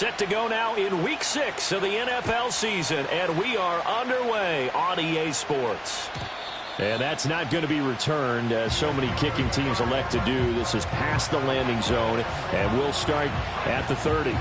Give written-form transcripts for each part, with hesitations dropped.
Set to go now in Week 6 of the NFL season, and we are underway on EA Sports. And that's not going to be returned, as so many kicking teams elect to do. This is past the landing zone, and we'll start at the 30.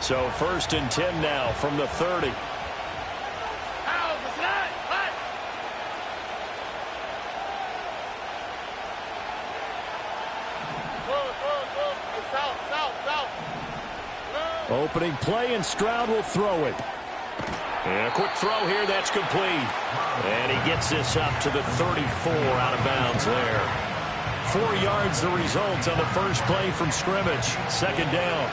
So 1st and 10 now from the 30. Opening play, and Stroud will throw it. And a quick throw here, that's complete. And he gets this up to the 34 out of bounds there. 4 yards the result on the first play from scrimmage. 2nd down.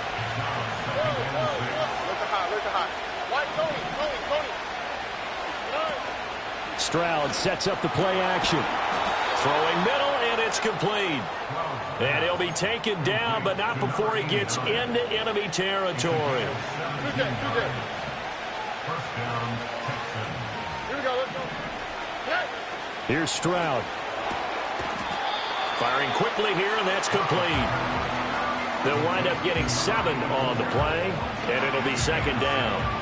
Stroud sets up the play action. Throwing middle, and it's complete. And he'll be taken down, but not before he gets into enemy territory. Here's Stroud. Firing quickly here, and that's complete. They'll wind up getting 7 on the play, and it'll be 2nd down.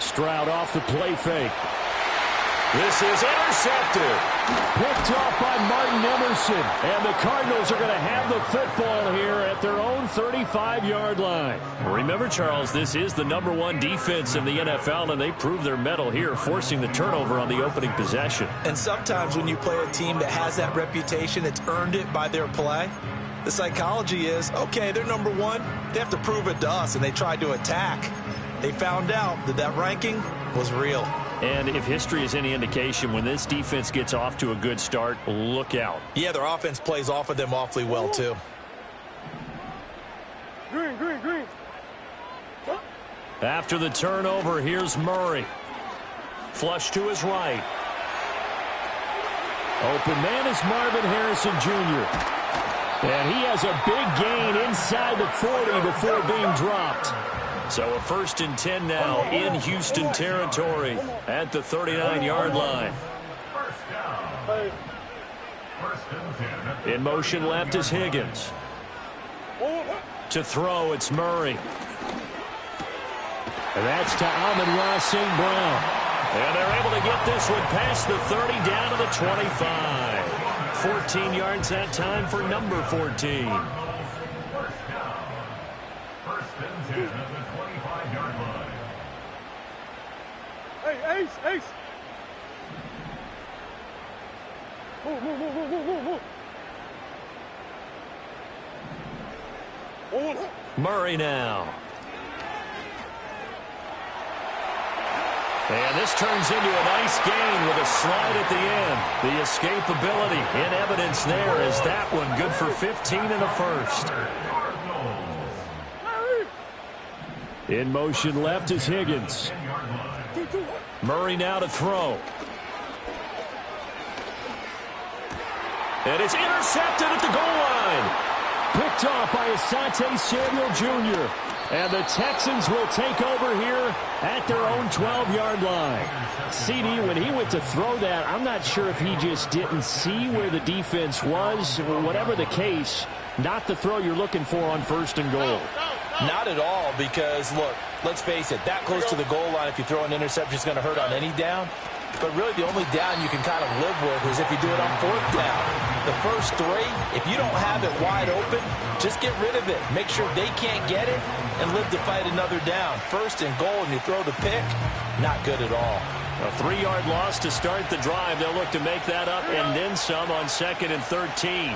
Stroud off the play fake. This is intercepted. Picked off by Martin Emerson. And the Cardinals are going to have the football here at their own 35-yard line. Remember, Charles, this is the #1 defense in the NFL, and they prove their mettle here, forcing the turnover on the opening possession. And sometimes when you play a team that has that reputation, it's earned it by their play. The psychology is, okay, they're #1. They have to prove it to us, and they tried to attack. They found out that that ranking was real. And if history is any indication, when this defense gets off to a good start, look out. Yeah, their offense plays off of them awfully well, too. Green. After the turnover, here's Murray. Flush to his right. Open man is Marvin Harrison Jr. And he has a big gain inside the 40 before being dropped. So a 1st and 10 now in Houston territory at the 39-yard line. In motion left is Higgins. To throw, it's Murray. And that's to Amon-Ra St. Brown. And they're able to get this one past the 30 down to the 25. 14 yards that time for number 14. Ace. Move. Murray now. And this turns into a nice gain with a slide at the end. The escapability in evidence there is that one good for 15 and a 1st. In motion left is Higgins. Murray now to throw. And it's intercepted at the goal line. Picked off by Asante Samuel Jr. And the Texans will take over here at their own 12-yard line. CD, when he went to throw that, I'm not sure if he just didn't see where the defense was. Whatever the case, not the throw you're looking for on 1st and goal. Not at all, because, look, let's face it, that close to the goal line, if you throw an interception, is going to hurt on any down. But really the only down you can kind of live with is if you do it on 4th down. The first 3, if you don't have it wide open, just get rid of it. Make sure they can't get it and live to fight another down. 1st and goal, and you throw the pick, not good at all. A 3-yard loss to start the drive. They'll look to make that up and then some on 2nd and 13.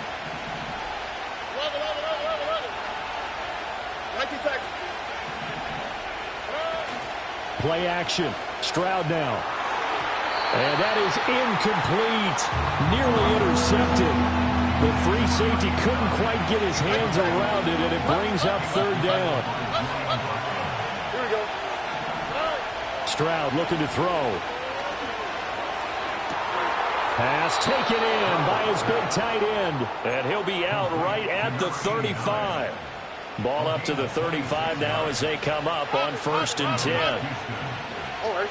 Play action. Stroud now. And that is incomplete. Nearly intercepted. The free safety couldn't quite get his hands around it, and it brings up third down. Here we go. Stroud looking to throw. Pass taken in by his big tight end, and he'll be out right at the 35. Ball up to the 35 now as they come up on 1st and 10. All right.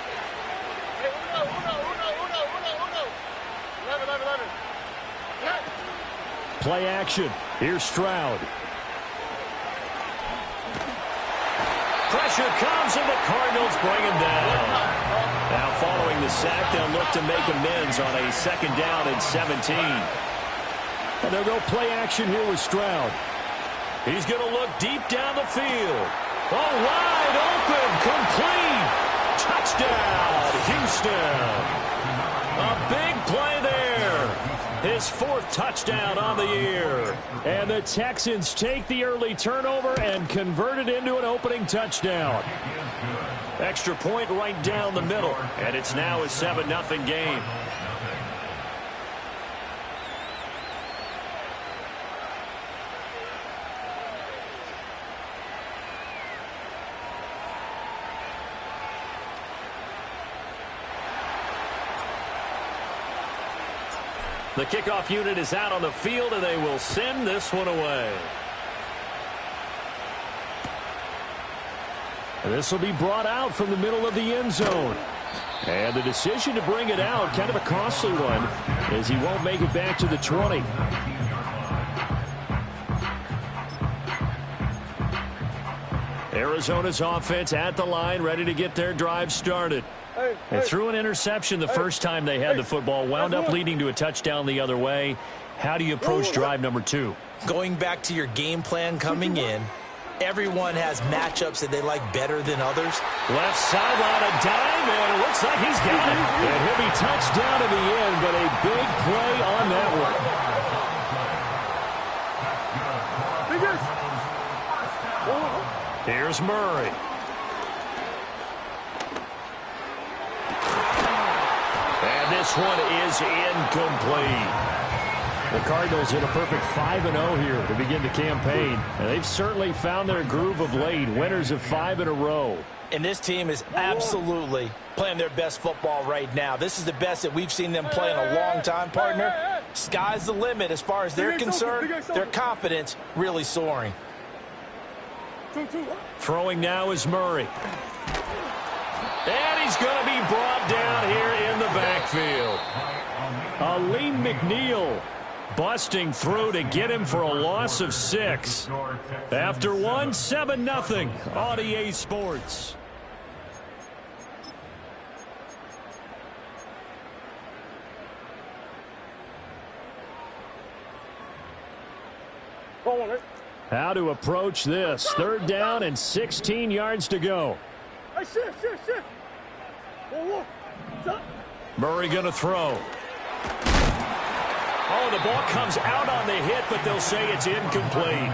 Hey, uno. Play action. Here's Stroud. Pressure comes, and the Cardinals bring him down. Now following the sack, they'll look to make amends on a 2nd down and 17. And they'll go play action here with Stroud. He's going to look deep down the field. Oh, wide open, complete. Touchdown, Houston. A big play there. His 4th touchdown on the year. And the Texans take the early turnover and convert it into an opening touchdown. Extra point right down the middle. And it's now a 7-0 game. The kickoff unit is out on the field, and they will send this one away. This will be brought out from the middle of the end zone. And the decision to bring it out, kind of a costly one, as he won't make it back to the 20. Arizona's offense at the line, ready to get their drive started. They threw an interception the first time they had the football, wound up leading to a touchdown the other way. How do you approach drive number 2? Going back to your game plan coming in, everyone has matchups that they like better than others. Left sideline, a dime, and it looks like he's got it. And he'll be touched down in the end, but a big play on that one. Here's Murray. And this one is incomplete. The Cardinals in a perfect 5-0 here to begin the campaign. And they've certainly found their groove of late. Winners of 5 in a row. And this team is absolutely playing their best football right now. This is the best that we've seen them play in a long time, partner. Sky's the limit as far as they're concerned. Their confidence really soaring. Throwing now is Murray. And he's going to be brought down here in the backfield. Aleem McNeil busting through to get him for a loss of 6. After 7-0 on EA Sports. How to approach this. 3rd down and 16 yards to go. Murray going to throw. Oh, the ball comes out on the hit, but they'll say it's incomplete.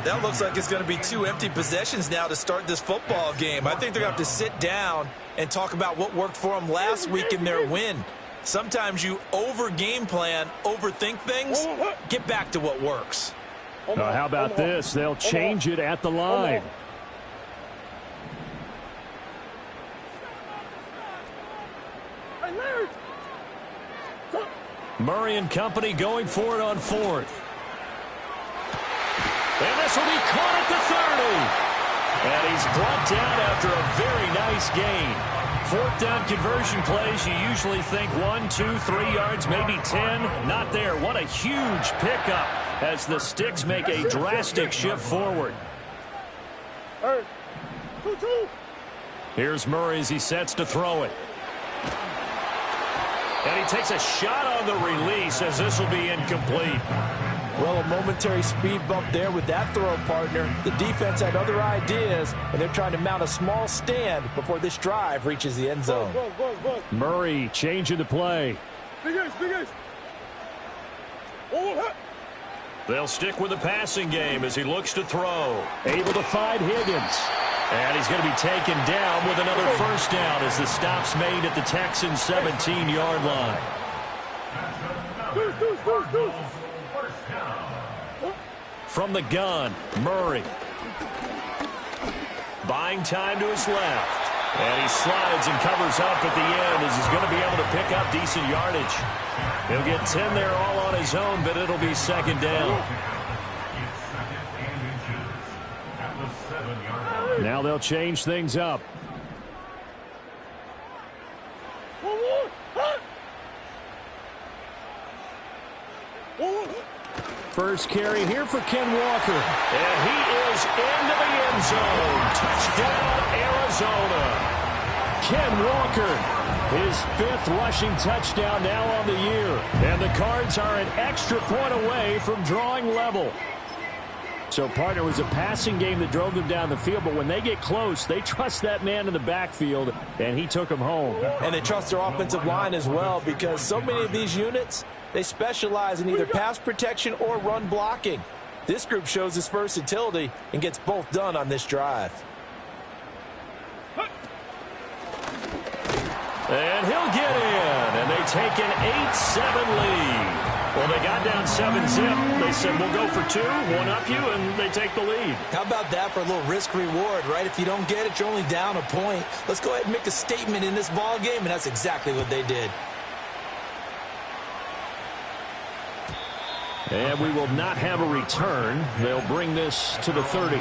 That looks like it's going to be 2 empty possessions now to start this football game. I think they're going to have to sit down and talk about what worked for them last week in their win. Sometimes you over-game plan, overthink things, get back to what works. How about this? They'll change it at the line. Murray and company going for it on 4th. And this will be caught at the 30. And he's brought down after a very nice gain. 4th down conversion plays, you usually think 1, 2, 3 yards, maybe 10. Not there. What a huge pickup as the Sticks make a drastic shift forward. Here's Murray as he sets to throw it. And he takes a shot on the release as this will be incomplete. Well, a momentary speed bump there with that throw, partner. The defense had other ideas, and they're trying to mount a small stand before this drive reaches the end zone. Murray changing the play. They'll stick with the passing game as he looks to throw. Able to find Higgins. And he's going to be taken down with another 1st down as the stop's made at the Texans' 17-yard line. From the gun, Murray. Buying time to his left. And he slides and covers up at the end as he's going to be able to pick up decent yardage. He'll get 10 there all on his own, but it'll be second down. Now they'll change things up. First carry here for Ken Walker. And he is into the end zone. Touchdown, Arizona. Ken Walker, his 5th rushing touchdown now on the year. And the Cards are an extra point away from drawing level. So, partner, it was a passing game that drove them down the field, but when they get close, they trust that man in the backfield, and he took them home. And they trust their offensive line as well, because so many of these units, they specialize in either pass protection or run blocking. This group shows its versatility and gets both done on this drive. And he'll get in, and they take an 8-7 lead. Well, they got down 7-zip. They said, we'll go for 2, one up you, and they take the lead. How about that for a little risk-reward, right? If you don't get it, you're only down a point. Let's go ahead and make a statement in this ball game, and that's exactly what they did. And we will not have a return. They'll bring this to the 30.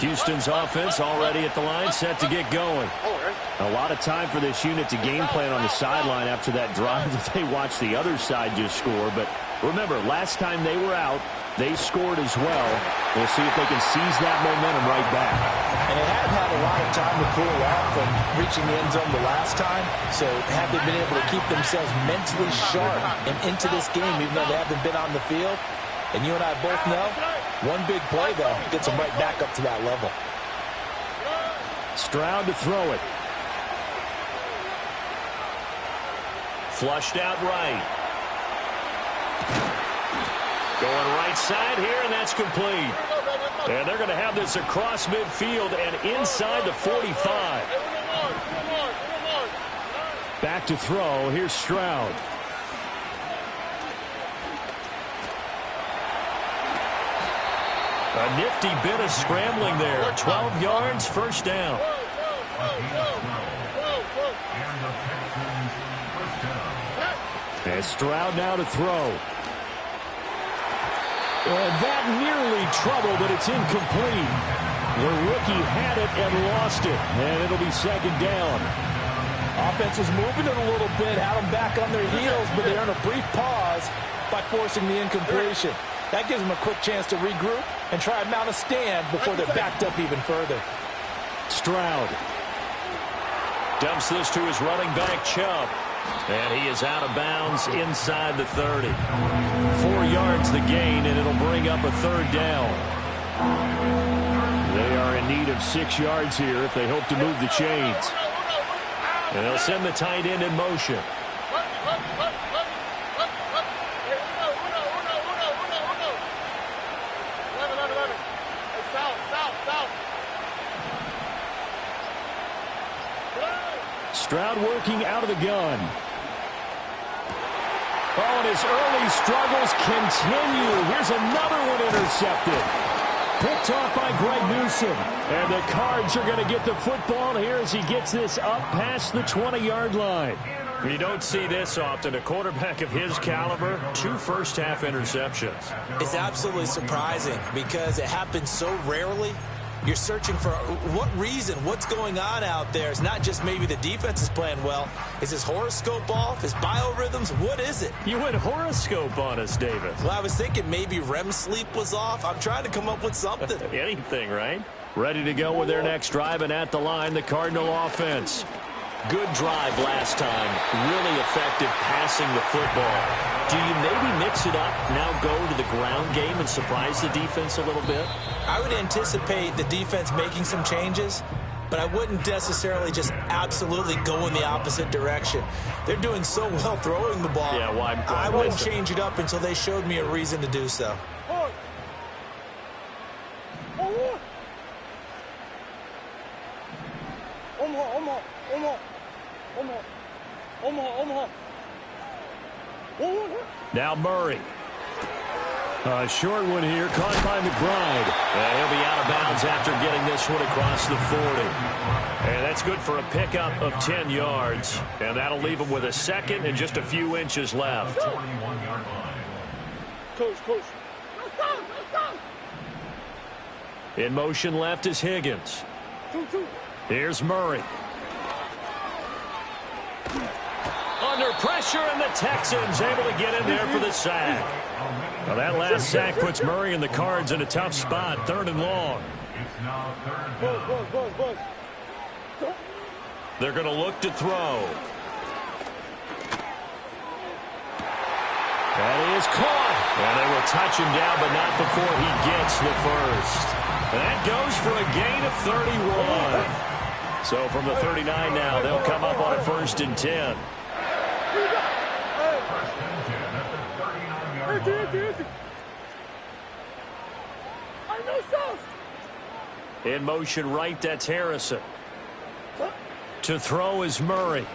Houston's offense already at the line, set to get going. A lot of time for this unit to game plan on the sideline after that drive that they watched the other side just score. But remember, last time they were out, they scored as well. We'll see if they can seize that momentum right back. And they have had a lot of time to cool off from reaching the end zone the last time. So have they been able to keep themselves mentally sharp and into this game, even though they haven't been on the field? And you and I both know, one big play, though, gets them right back up to that level. Stroud to throw it. Flushed out right. Going right side here, and that's complete. And they're going to have this across midfield and inside the 45. Back to throw. Here's Stroud. A nifty bit of scrambling there. 12 yards, first down. And Stroud now to throw. And that nearly trouble, but it's incomplete. The rookie had it and lost it. And it'll be second down. Offense was moving it a little bit, had them back on their heels, but they earned a brief pause by forcing the incompletion. That gives them a quick chance to regroup and try and mount a stand before they're backed up even further. Stroud dumps this to his running back, Chubb. And he is out of bounds inside the 30. 4 yards the gain, and it'll bring up a third down. They are in need of 6 yards here if they hope to move the chains. And they'll send the tight end in motion. Stroud working out of the gun. Oh, and his early struggles continue. Here's another one intercepted. Picked off by Greg Newsome. And the Cards are going to get the football here as he gets this up past the 20-yard line. You don't see this often. A quarterback of his caliber, 2 first-half interceptions. It's absolutely surprising because it happens so rarely. You're searching for what reason, what's going on out there. It's not just maybe the defense is playing well. Is his horoscope off? His biorhythms? What is it? You went horoscope on us, David. Well, I was thinking maybe REM sleep was off. I'm trying to come up with something. Anything, right? Ready to go with their next drive, and at the line, the Cardinal offense. Good drive last time. Really effective passing the football. Do you maybe mix it up, now go to the ground game and surprise the defense a little bit? I would anticipate the defense making some changes, but I wouldn't necessarily just absolutely go in the opposite direction. They're doing so well throwing the ball. Yeah, why I wouldn't change it up until they showed me a reason to do so. Omaha. Now Murray. A short one here, caught by McBride. And he'll be out of bounds after getting this one across the 40. And that's good for a pickup of 10 yards. And that'll leave him with a second and just a few inches left. Coach. In motion left is Higgins. 2. Here's Murray. Under pressure, and the Texans able to get in there for the sack. Well, that last sack puts Murray and the Cards in a tough spot, 3rd and long. Buzz. They're going to look to throw. And he is caught. And they will touch him down, but not before he gets the first. And that goes for a gain of 31. So from the 39 now, they'll come up on a 1st and 10. In motion right, that's Harrison. To throw is Murray.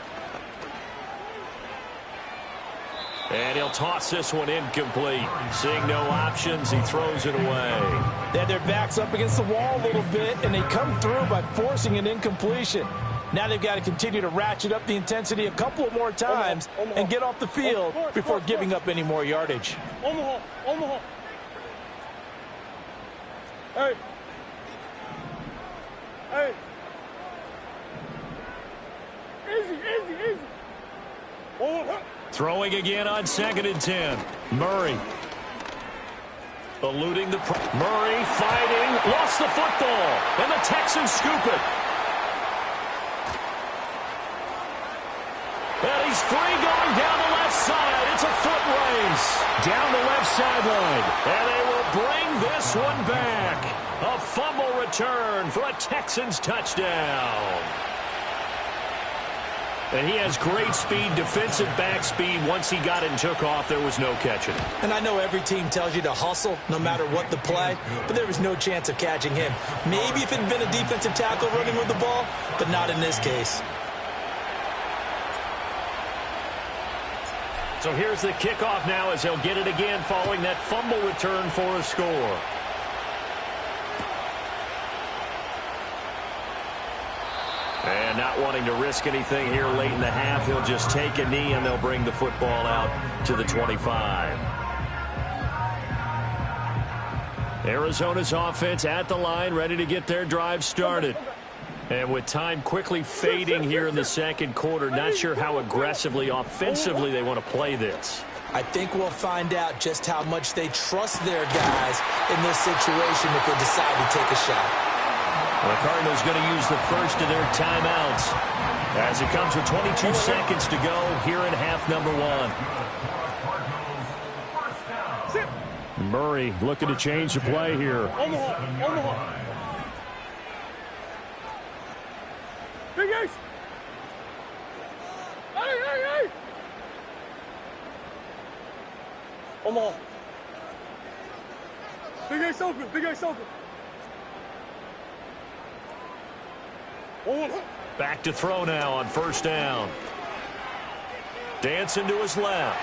And he'll toss this one incomplete. Seeing no options, he throws it away. They had their backs up against the wall a little bit, and they come through by forcing an incompletion. Now they've got to continue to ratchet up the intensity a couple of more times and get off the field before giving up any more yardage. Omaha. Hey. Easy. Throwing again on 2nd and 10. Murray. Eluding the... Murray fighting. Lost the football. And the Texans scoop it. And he's free going down the left side. It's a foot race. Down the left sideline. And they will bring this one back. A fumble return for a Texans touchdown. And he has great speed, defensive back speed. Once he got it and took off, there was no catching him. And I know every team tells you to hustle no matter what the play, but there was no chance of catching him. Maybe if it had been a defensive tackle running with the ball, but not in this case. So here's the kickoff now as they'll get it again following that fumble return for a score. And not wanting to risk anything here late in the half, he'll just take a knee and they'll bring the football out to the 25. Arizona's offense at the line, ready to get their drive started. And with time quickly fading here in the second quarter, not sure how aggressively, offensively they want to play this. I think we'll find out just how much they trust their guys in this situation if they decide to take a shot. The Cardinals going to use the first of their timeouts as it comes with 22 seconds to go here in half number 1. Murray looking to change the play here. Omaha. Big Ace. Hey. Omaha. Big Ace open. Back to throw now on 1st down. Dancing to his left.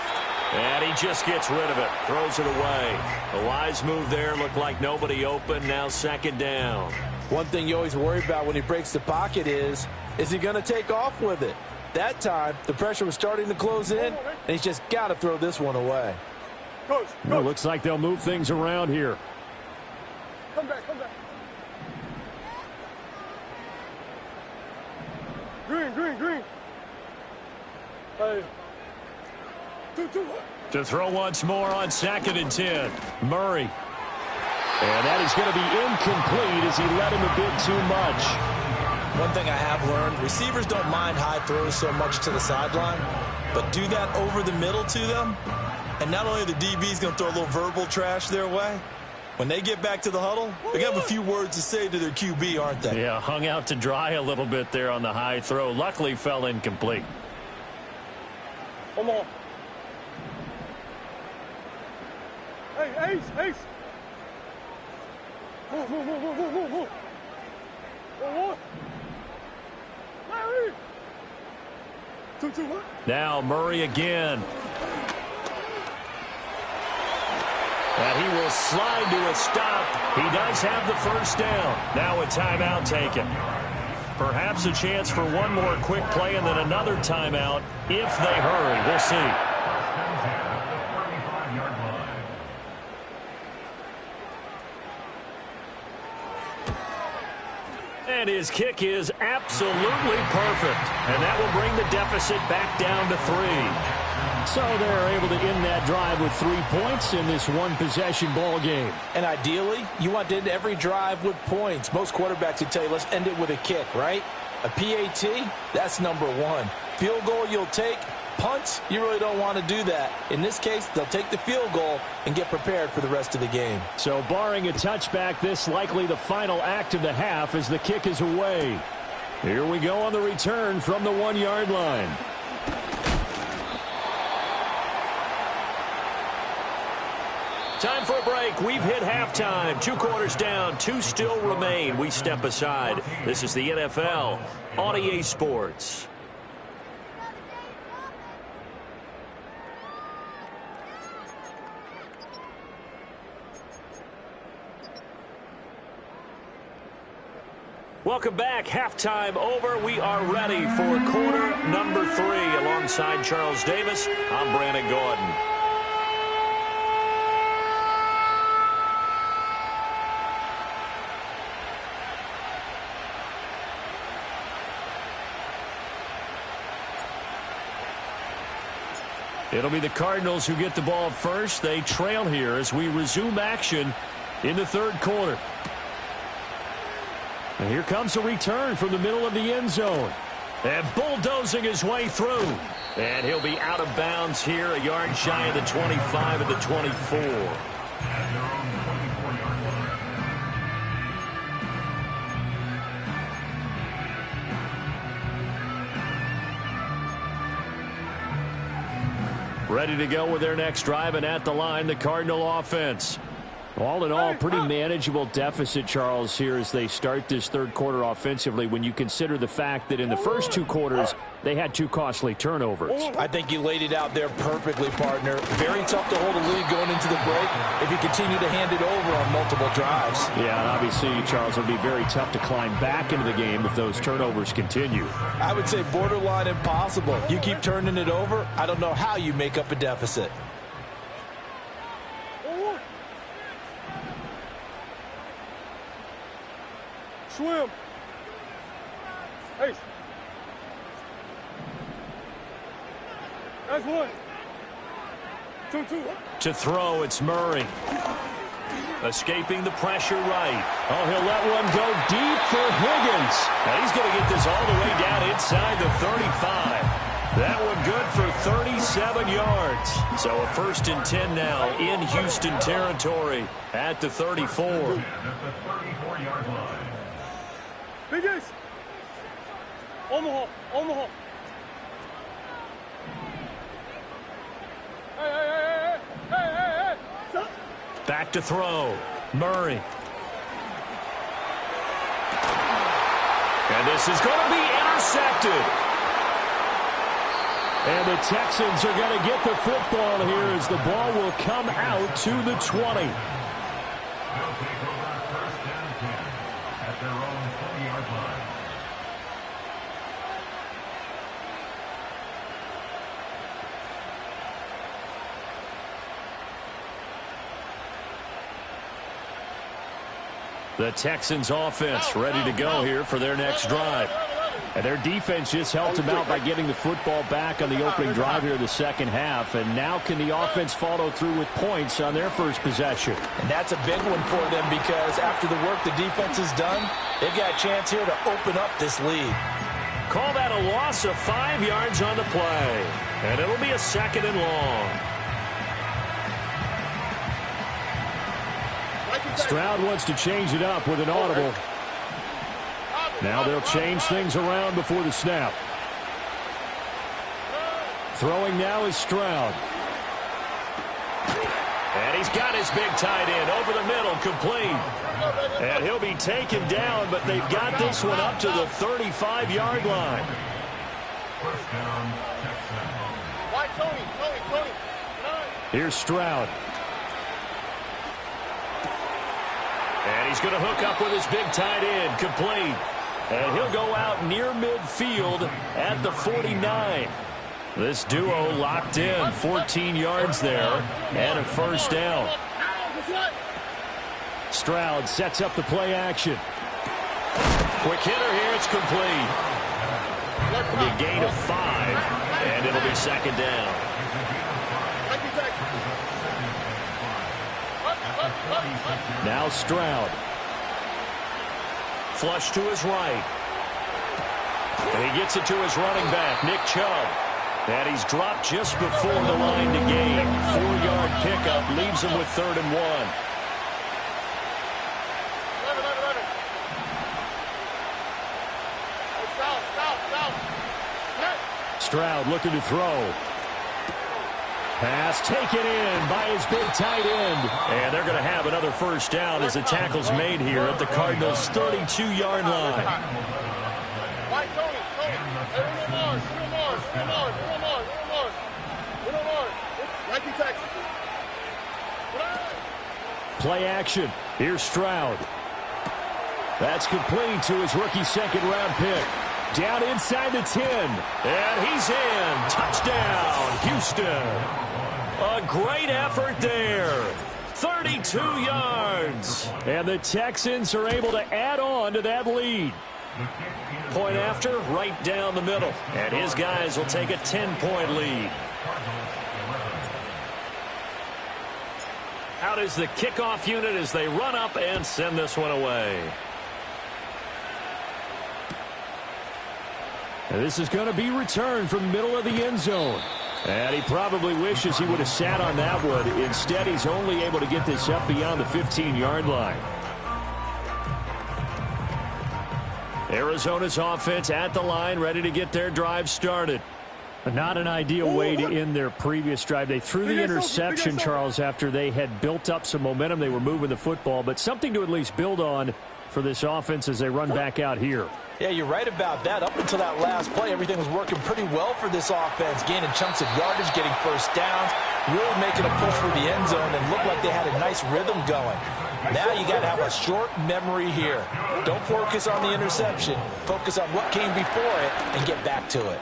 And he just gets rid of it. Throws it away. A wise move there. Looked like nobody open. Now 2nd down. One thing you always worry about when he breaks the pocket is he going to take off with it? That time, the pressure was starting to close in, and he's just got to throw this one away. Coach. Well, looks like they'll move things around here. Come back. Green. Hey. 2. To throw once more on 2nd and 10. Murray. And that is going to be incomplete as he let him a bit too much. One thing I have learned, receivers don't mind high throws so much to the sideline, but do that over the middle to them, and not only the DB's going to throw a little verbal trash their way, when they get back to the huddle, they have a few words to say to their QB, aren't they? Yeah, hung out to dry a little bit there on the high throw. Luckily fell incomplete. Come on. Hey, Ace. Move. Larry. 2-2. Now Murray again. And he will slide to a stop. He does have the first down. Now a timeout taken. Perhaps a chance for one more quick play and then another timeout if they hurry. We'll see. And his kick is absolutely perfect. And that will bring the deficit back down to 3. So they're able to end that drive with 3 points in this one-possession ball game. And ideally, you want to end every drive with points. Most quarterbacks would tell you, let's end it with a kick, right? A PAT, that's number 1. Field goal you'll take. Punts, you really don't want to do that. In this case, they'll take the field goal and get prepared for the rest of the game. So barring a touchback, this likely the final act of the half as the kick is away. Here we go on the return from the 1-yard line. Time for a break. We've hit halftime. 2 quarters down. 2 still remain. We step aside. This is the NFL on EA Sports. Welcome back. Halftime over. We are ready for quarter number 3. Alongside Charles Davis, I'm Brandon Gordon. It'll be the Cardinals who get the ball first. They trail here as we resume action in the third quarter. And here comes a return from the middle of the end zone. And bulldozing his way through. And he'll be out of bounds here, a yard shy of the 25 of the 24. Ready to go with their next drive, and at the line, the Cardinal offense. All in all, pretty manageable deficit, Charles, here as they start this third quarter offensively when you consider the fact that in the first 2 quarters, they had 2 costly turnovers. I think you laid it out there perfectly, partner. Very tough to hold a lead going into the break if you continue to hand it over on multiple drives. Yeah, and obviously, Charles, it would be very tough to climb back into the game if those turnovers continue. I would say borderline impossible. You keep turning it over, I don't know how you make up a deficit. Swim. Hey. That's 1. 2-2. To throw, it's Murray. Escaping the pressure right. Oh, he'll let one go deep for Higgins. And he's going to get this all the way down inside the 35. That one good for 37 yards. So a 1st and 10 now in Houston territory at the 34. Big Ace. Omaha. Omaha. Hey. Stop. Back to throw. Murray. And this is going to be intercepted. And the Texans are going to get the football here as the ball will come out to the 20. The Texans offense ready to go here for their next drive. And their defense just helped them out by getting the football back on the opening drive here in the second half. And now can the offense follow through with points on their first possession? And that's a big one for them because after the work the defense has done, they've got a chance here to open up this lead. Call that a loss of 5 yards on the play. And it'll be a 2nd and long. Stroud wants to change it up with an audible. Now they'll change things around before the snap. Throwing now is Stroud. And he's got his big tight end over the middle, complete. And he'll be taken down, but they've got this one up to the 35-yard line. Why, Tony? Here's Stroud. And he's going to hook up with his big tight end, complete. And he'll go out near midfield at the 49. This duo locked in, 14 yards there, and a first down. Stroud sets up the play action. Quick hitter here, it's complete. It'll be a gain of 5, and it'll be second down. Now Stroud. Flush to his right. And he gets it to his running back, Nick Chubb. And he's dropped just before the line to gain. 4-yard pickup leaves him with 3rd and 1. Stroud looking to throw. Pass taken in by his big tight end. And they're going to have another first down as the tackle's made here at the Cardinals' 32-yard line. Play action. Here's Stroud. That's complete to his rookie second-round pick. Down inside the 10. And he's in. Touchdown, Houston. A great effort there. 32 yards. And the Texans are able to add on to that lead. Point after, right down the middle. And his guys will take a 10-point lead. Out is the kickoff unit as they run up and send this one away. And this is going to be returned from the middle of the end zone. And he probably wishes he would have sat on that one. Instead, he's only able to get this up beyond the 15-yard line. Arizona's offense at the line, ready to get their drive started. Not an ideal way to end their previous drive. They threw the interception, Charles, after they had built up some momentum. They were moving the football, but something to at least build on for this offense as they run back out here. Yeah, you're right about that. Up until that last play, everything was working pretty well for this offense, gaining chunks of yardage, getting first downs, really making a push for the end zone, and looked like they had a nice rhythm going. Now you got to have a short memory here. Don't focus on the interception. Focus on what came before it and get back to it.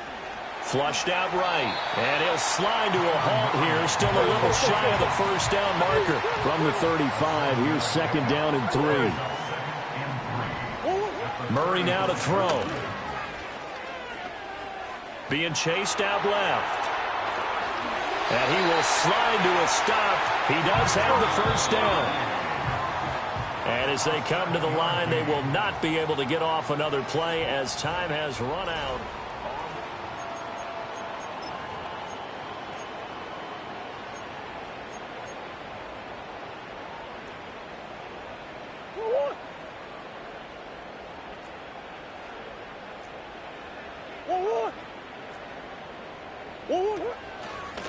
Flushed out right, and he'll slide to a halt here. Still a little shy of the first down marker from the 35. Here's second down and 3. Murray now to throw. Being chased out left. And he will slide to a stop. He does have the first down. And as they come to the line, they will not be able to get off another play as time has run out.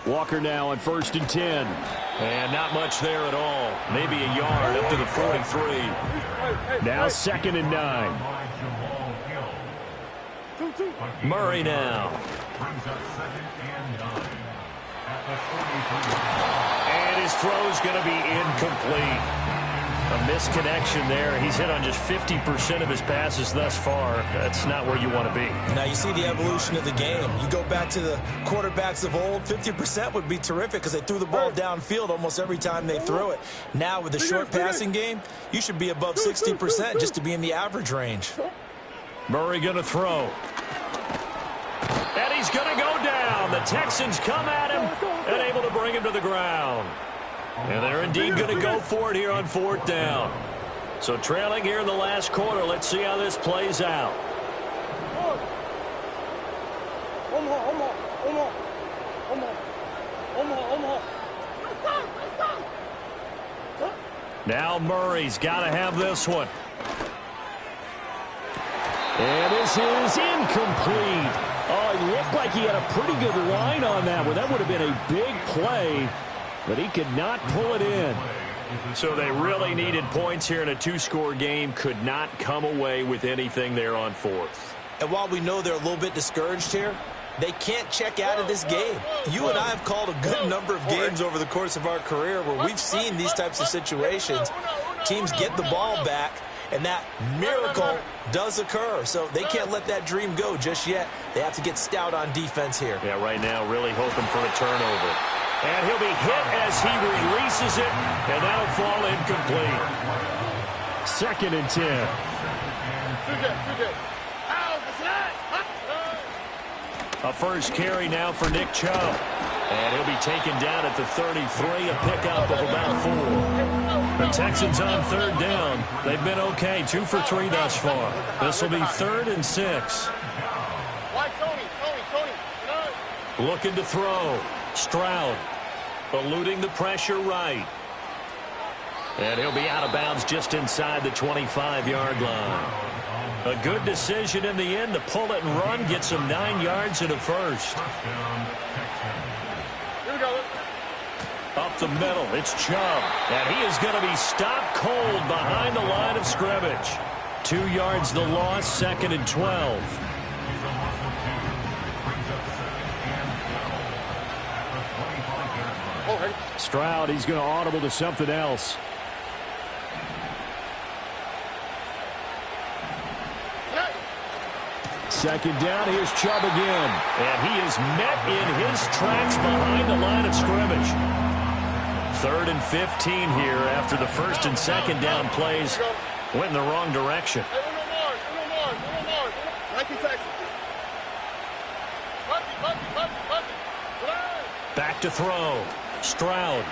Walker now on 1st and 10. And not much there at all. Maybe a yard up to the 43. Now 2nd and 9. Murray now. And his throw's going to be incomplete. A misconnection there. He's hit on just 50% of his passes thus far. That's not where you want to be. Now you see the evolution of the game. You go back to the quarterbacks of old, 50% would be terrific because they threw the ball downfield almost every time they threw it. Now with the short passing game, you should be above 60% just to be in the average range. Murray going to throw. And he's going to go down. The Texans come at him and able to bring him to the ground. And they're indeed going to go for it here on 4th down. So trailing here in the last quarter. Let's see how this plays out. Now Murray's got to have this one. And this is incomplete. Oh, it looked like he had a pretty good line on that one. That would have been a big play. But he could not pull it in. So they really needed points here in a 2-score game. Could not come away with anything there on 4th. And while we know they're a little bit discouraged here, They can't check out of this game. You and I have called a good number of games over the course of our career where we've seen these types of situations. Teams get the ball back, and that miracle does occur. So they can't let that dream go just yet. They have to get stout on defense here. Yeah, right now really hoping for a turnover. And he'll be hit as he releases it, and that'll fall incomplete. 2nd and 10. A first carry now for Nick Chubb. And he'll be taken down at the 33, a pickup of about 4. The Texans on 3rd down. They've been okay, 2 for 3 thus far. This will be 3rd and 6. Looking to throw. Stroud eluding the pressure right. And he'll be out of bounds just inside the 25-yard line. A good decision in the end to pull it and run, get some 9 yards and a first. Up the middle, it's Chubb. And he is going to be stopped cold behind the line of scrimmage. 2 yards the loss, 2nd and 12. Stroud, he's going to audible to something else. Second down, here's Chubb again. And he is met in his tracks behind the line of scrimmage. 3rd and 15 here after the 1st and 2nd down plays went in the wrong direction. Back to throw. Stroud.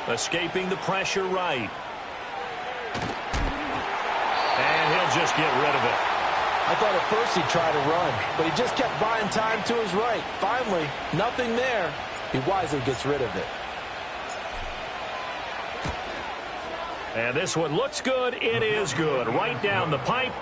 Escaping the pressure right. And he'll just get rid of it. I thought at first he'd try to run, but he just kept buying time to his right. Finally, nothing there. He wisely gets rid of it. And this one looks good. It is good. Right down the pipe.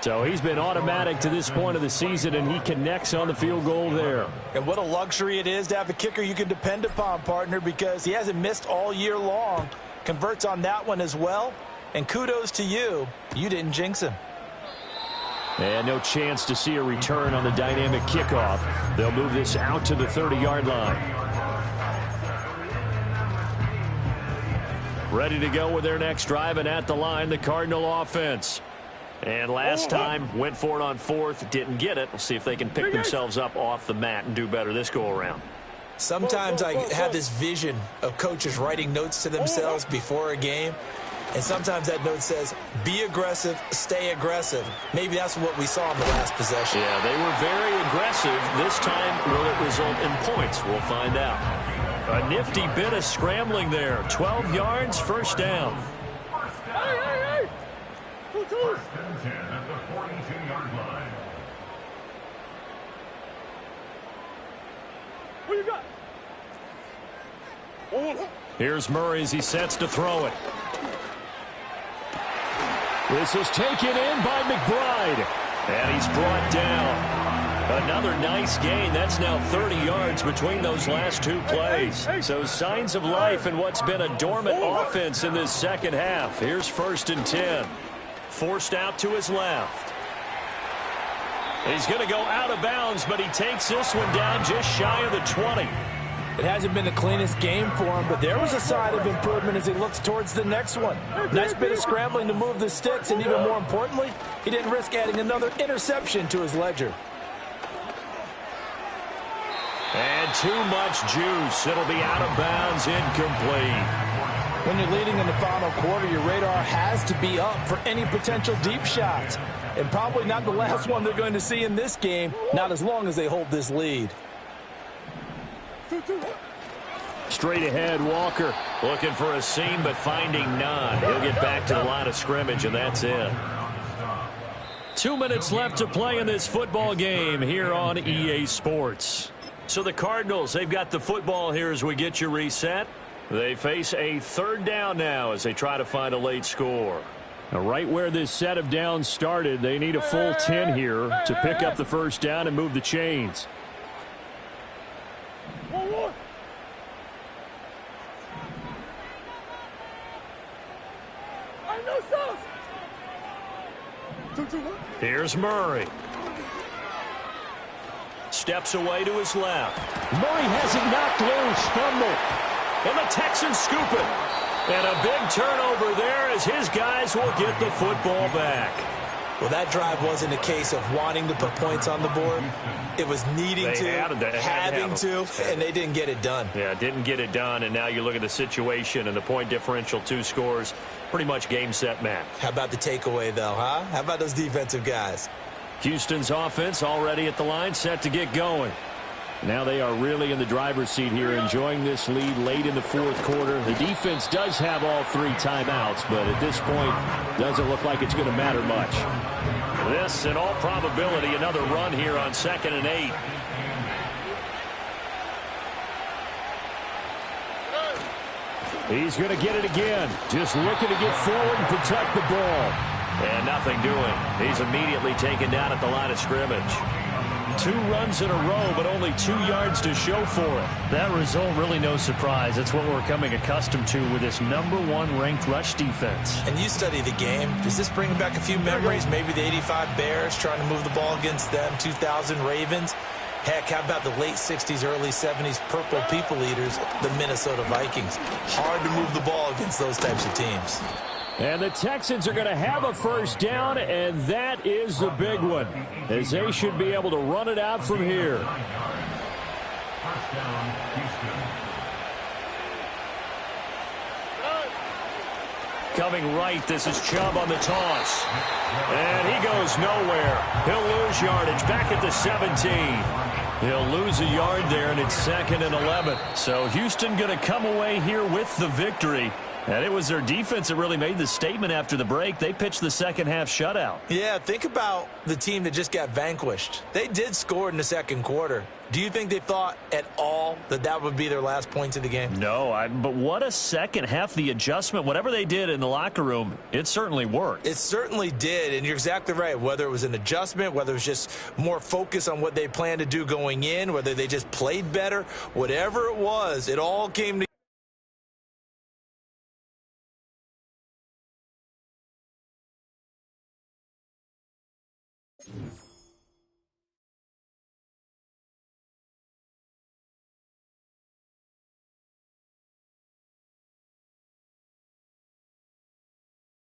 So he's been automatic to this point of the season, and he connects on the field goal there. And what a luxury it is to have a kicker you can depend upon, partner, because he hasn't missed all year long. Converts on that one as well. And kudos to you. You didn't jinx him. And no chance to see a return on the dynamic kickoff. They'll move this out to the 30-yard line. Ready to go with their next drive, and at the line, the Cardinal offense. And last time, went for it on 4th, didn't get it. We'll see if they can pick themselves up off the mat and do better this go-around. Sometimes I have this vision of coaches writing notes to themselves before a game. And sometimes that note says, be aggressive, stay aggressive. Maybe that's what we saw in the last possession. Yeah, they were very aggressive. This time, will it result in points? We'll find out. A nifty bit of scrambling there. 12 yards, first down. Hey! 2-2. 10 at the 42-yard line. What you got? Here's Murray as he sets to throw it. This is taken in by McBride. And he's brought down. Another nice gain. That's now 30 yards between those last 2 plays. So signs of life in what's been a dormant offense in this second half. Here's 1st and 10. Forced out to his left. He's going to go out of bounds, but he takes this one down just shy of the 20. It hasn't been the cleanest game for him, but there was a sign of improvement as he looks towards the next one. Nice bit of scrambling to move the sticks, and even more importantly, he didn't risk adding another interception to his ledger. And too much juice. It'll be out of bounds, incomplete. When you're leading in the final quarter, your radar has to be up for any potential deep shots. And probably not the last one they're going to see in this game, not as long as they hold this lead. Straight ahead, Walker looking for a seam, but finding none. He'll get back to the line of scrimmage, and that's it. 2 minutes left to play in this football game here on EA Sports. So the Cardinals, they've got the football here as we get you reset. They face a 3rd down now as they try to find a late score. Now, right where this set of downs started, they need a full 10 here to pick up the first down and move the chains. Here's Murray. steps away to his left. Murray has it knocked loose. Fumble. And the Texans scoop it. And a big turnover there as his guys will get the football back. Well, that drive wasn't a case of wanting to put points on the board. It was needing to, having to, and they didn't get it done. Yeah, didn't get it done, and now you look at the situation and the point differential, 2 scores, pretty much game, set, match. How about the takeaway, though, huh? How about those defensive guys? Houston's offense already at the line, set to get going. Now they are really in the driver's seat here, enjoying this lead late in the fourth quarter. The defense does have all 3 timeouts, but at this point, doesn't look like it's going to matter much. This, in all probability, another run here on 2nd and 8. He's going to get it again. Just looking to get forward and protect the ball. And nothing doing. He's immediately taken down at the line of scrimmage. 2 runs in a row, but only 2 yards to show for it. That result, really no surprise. That's what we're coming accustomed to with this #1 ranked rush defense. And you study the game. Does this bring back a few memories? Maybe the 85 Bears trying to move the ball against them, 2000 Ravens. Heck, how about the late 60s, early 70s Purple People Eaters, the Minnesota Vikings? Hard to move the ball against those types of teams. And the Texans are going to have a first down, and that is the big one, as they should be able to run it out from here. First down, Houston. Coming right, this is Chubb on the toss. And he goes nowhere. He'll lose yardage back at the 17. He'll lose a yard there, and it's 2nd and 11. So Houston going to come away here with the victory. And it was their defense that really made the statement after the break. They pitched the second half shutout. Yeah, think about the team that just got vanquished. They did score in the second quarter. Do you think they thought at all that that would be their last points of the game? No, but what a second half. The adjustment, whatever they did in the locker room, it certainly worked. It certainly did, and you're exactly right. Whether it was an adjustment, whether it was just more focus on what they planned to do going in, whether they just played better, whatever it was, it all came together. Thank you.